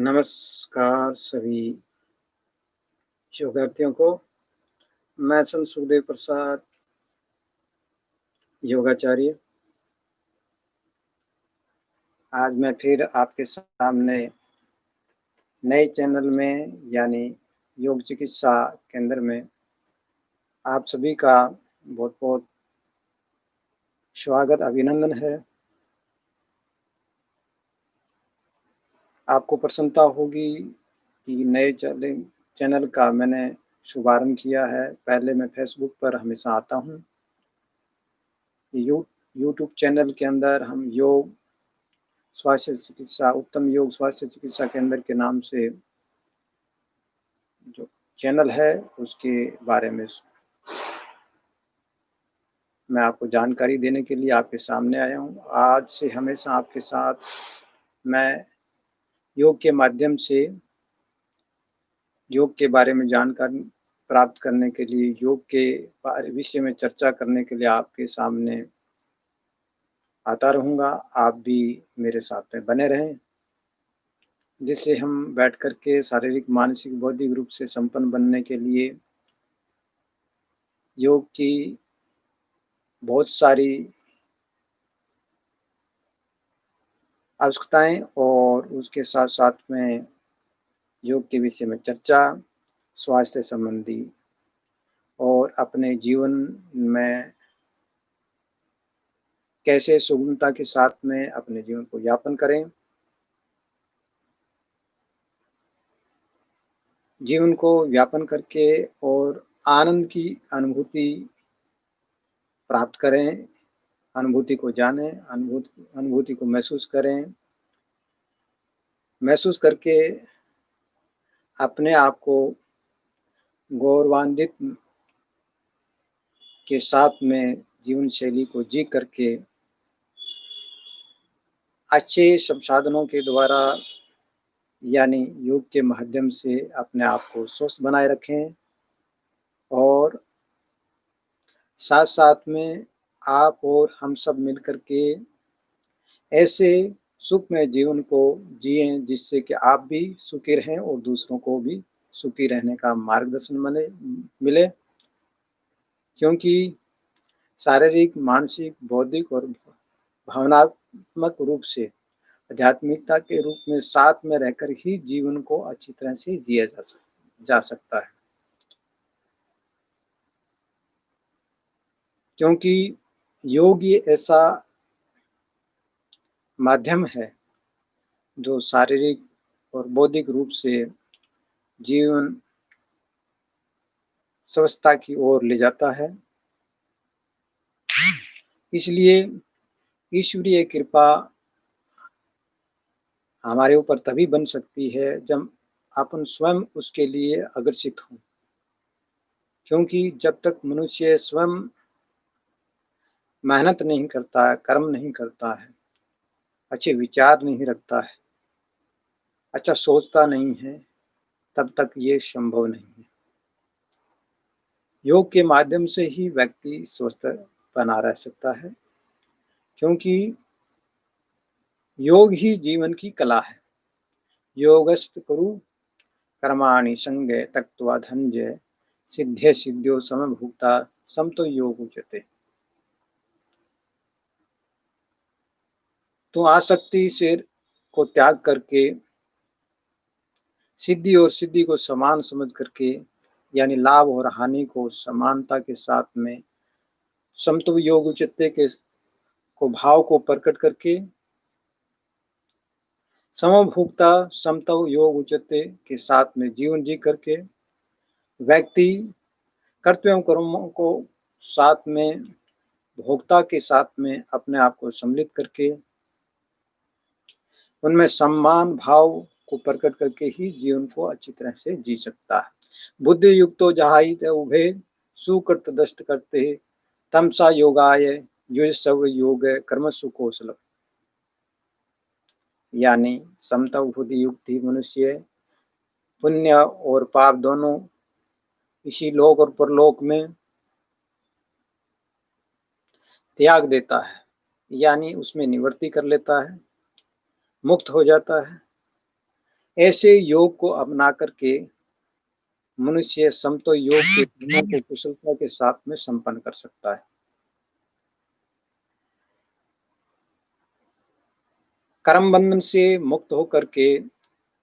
नमस्कार सभी योगार्थियों को। मैं सन सुखदेव प्रसाद, योगाचार्य। आज मैं फिर आपके सामने नए चैनल में यानी योग चिकित्सा केंद्र में आप सभी का बहुत-बहुत स्वागत, अभिनंदन है। आपको प्रसन्नता होगी कि नए चैनल का मैंने शुभारंभ किया है। पहले मैं फेसबुक पर हमेशा आता हूँ। यूट्यूब चैनल के अंदर हम योग स्वास्थ्य चिकित्सा, उत्तम योग स्वास्थ्य चिकित्सा केंद्र के नाम से जो चैनल है उसके बारे में मैं आपको जानकारी देने के लिए आपके सामने आया हूँ। आज से हमेशा आपके साथ मैं योग के माध्यम से योग के बारे में जानकारी प्राप्त करने के लिए, योग के विषय में चर्चा करने के लिए आपके सामने आता रहूँगा। आप भी मेरे साथ में बने रहें, जिससे हम बैठ कर के शारीरिक, मानसिक, बौद्धिक रूप से संपन्न बनने के लिए योग की बहुत सारी आवश्यकताएँ और उसके साथ-साथ में योग के विषय में चर्चा, स्वास्थ्य संबंधी और अपने जीवन में कैसे सुगमता के साथ में अपने जीवन को यापन करें। जीवन को व्यापन करके और आनंद की अनुभूति प्राप्त करें, अनुभूति को जानें, अनुभूति को महसूस करें। महसूस करके अपने आप को गौरवान्वित के साथ में जीवन शैली को जी करके अच्छे संसाधनों के द्वारा यानी योग के माध्यम से अपने आप को स्वस्थ बनाए रखें और साथ-साथ में आप और हम सब मिलकर के ऐसे सुखमय जीवन को जिएँ जिससे कि आप भी सुखी रहें और दूसरों को भी सुखी रहने का मार्गदर्शन मिले। क्योंकि शारीरिक, मानसिक, बौद्धिक और भावनात्मक रूप से आध्यात्मिकता के रूप में साथ में रहकर ही जीवन को अच्छी तरह से जिया जा सकता है। क्योंकि योग ही ऐसा माध्यम है जो शारीरिक और बौद्धिक रूप से जीवन स्वस्थता की ओर ले जाता है। इसलिए ईश्वरीय कृपा हमारे ऊपर तभी बन सकती है जब अपन स्वयं उसके लिए अग्रसित हों। क्योंकि जब तक मनुष्य स्वयं मेहनत नहीं करता है, कर्म नहीं करता है, अच्छे विचार नहीं रखता है, अच्छा सोचता नहीं है, तब तक ये संभव नहीं है। योग के माध्यम से ही व्यक्ति स्वस्थ बना रह सकता है, क्योंकि योग ही जीवन की कला है। योगस्थ कुरु कर्माणि संगे त्यक्त्वा धनंजय सिद्धे सिद्ध्यो समभूता समतो योग उच्यते। तो आसक्ति से को त्याग करके सिद्धि और सिद्धि को समान समझ करके यानी लाभ और हानि को समानता के साथ में समत्व योग उच्यते के को भाव को प्रकट करके समभुक्ता समत्व योग उच्यते के साथ में जीवन जी करके व्यक्ति कर्तव्यों कर्मों को साथ में भोक्ता के साथ में अपने आप को सम्मिलित करके उनमें सम्मान भाव को प्रकट करके ही जीवन को अच्छी तरह से जी सकता है। बुद्धि युक्तो जहाहित उभे सुकृत दस्त करते तमसा योगाय युज सब योग कर्मसु कौशल। यानी समता बुद्धि युक्ति मनुष्य पुण्य और पाप दोनों इसी लोक और परलोक में त्याग देता है, यानी उसमें निवृत्ति कर लेता है, मुक्त हो जाता है। ऐसे योग को अपना करके मनुष्य समतो योग के गुणों को कुशलता के साथ में संपन्न कर सकता है। कर्म बंधन से मुक्त होकर के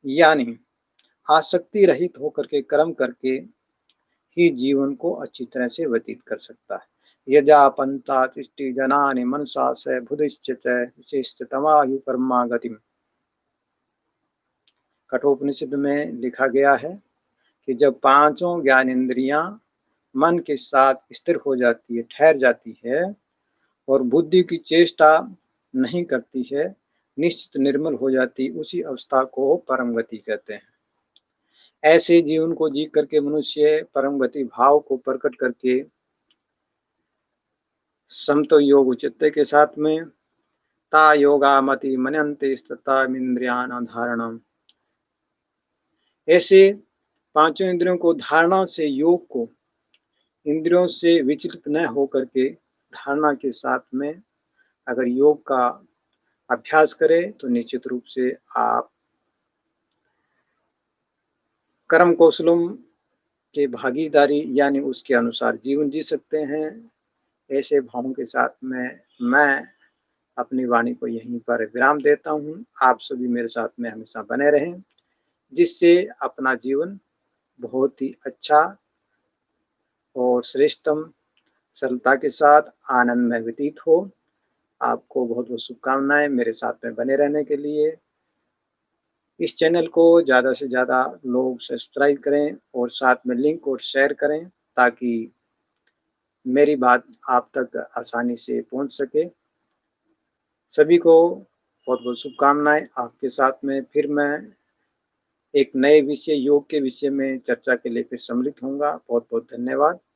यानी आसक्ति रहित होकर के कर्म करके ही जीवन को अच्छी तरह से व्यतीत कर सकता है। यजापन्ता तिष्ठि जनानि मनसा स बुद्धिश्च विशेषतमायु कर्मा गतिम। कठोपनिषद में लिखा गया है कि जब पांचों ज्ञानेंद्रियां मन के साथ स्थिर हो जाती है, ठहर जाती है और बुद्धि की चेष्टा नहीं करती है, निश्चित निर्मल हो जाती, उसी अवस्था को परम गति कहते हैं। ऐसे जीवन को जी करके मनुष्य परम गति भाव को प्रकट करके समतो योग चित्त के साथ में ता योगा मति मनंते स्थिता इंद्रियान धारणम। ऐसे पांचों इंद्रियों को धारणा से योग को इंद्रियों से विचलित न होकर के धारणा के साथ में अगर योग का अभ्यास करें तो निश्चित रूप से आप कर्म कौशलों के भागीदारी यानी उसके अनुसार जीवन जी सकते हैं। ऐसे भावों के साथ में मैं अपनी वाणी को यहीं पर विराम देता हूँ। आप सभी मेरे साथ में हमेशा बने रहें, जिससे अपना जीवन बहुत ही अच्छा और श्रेष्ठतम सरलता के साथ आनंद में व्यतीत हो। आपको बहुत बहुत शुभकामनाएं मेरे साथ में बने रहने के लिए। इस चैनल को ज़्यादा से ज़्यादा लोग सब्सक्राइब करें और साथ में लिंक और शेयर करें ताकि मेरी बात आप तक आसानी से पहुंच सके। सभी को बहुत बहुत शुभकामनाएं। आपके साथ में फिर मैं एक नए विषय योग के विषय में चर्चा के लिए फिर सम्मिलित होऊंगा। बहुत बहुत धन्यवाद।